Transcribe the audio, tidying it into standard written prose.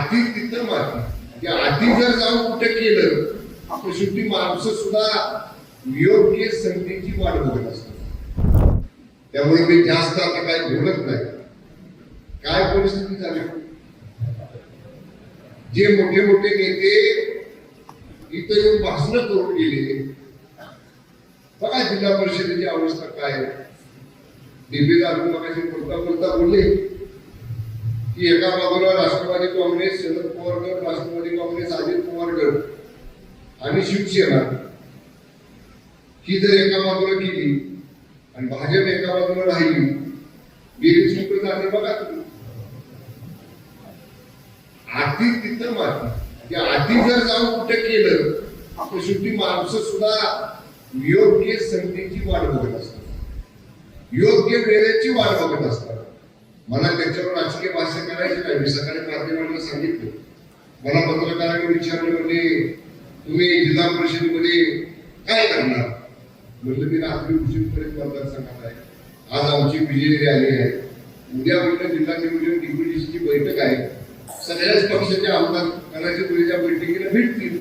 आधी तिथं माती आधी जर जाऊन कुठे केलं तर शेवटी माणसं सुद्धा योग्य संधीची वाट बघत असतात. त्यामुळे मी जास्त आता काय बोलत नाही. काय परिस्थिती झाली, जे मोठे मोठे नेते इथं येऊन भाषण करून गेले. बघा जिल्हा परिषदेची अवस्था काय आहे. डीबी दारू मगाशी बोलता बोलले की एका बाजूला राष्ट्रवादी काँग्रेस, शरद पवार गट, राष्ट्रवादी काँग्रेस, अजित पवार गट आणि शिवसेना ही जर एका बाजूला केली आणि भाजप एका बाजूला राहिली, बेरीज कुठे जाते बघा तुम्ही. आधी तिथं माती आधी जर जाऊन कुठे केलं तर शेवटी माणसं सुद्धा योग्य संधीची वाट बघत असतात, योग्य वेळेची वाट बघत असतात. मला त्याच्यावर राजकीय भाष्य करायचे काय. मी सकाळी माध्यमांना सांगितलं, मला पत्रकारांनी विचारलं म्हणजे तुम्ही जिल्हा परिषदेमध्ये काय करणार. म्हणलं मी रात्री उशीरपर्यंत मतदारसंघात आहे. आज आमची बीजेपी रॅली आहे, उद्या म्हणलं जिल्हा नियोजन डिप्युटीची बैठक आहे. सगळ्याच पक्षाचे आमदार करायच्या बैठकीला भेटतील.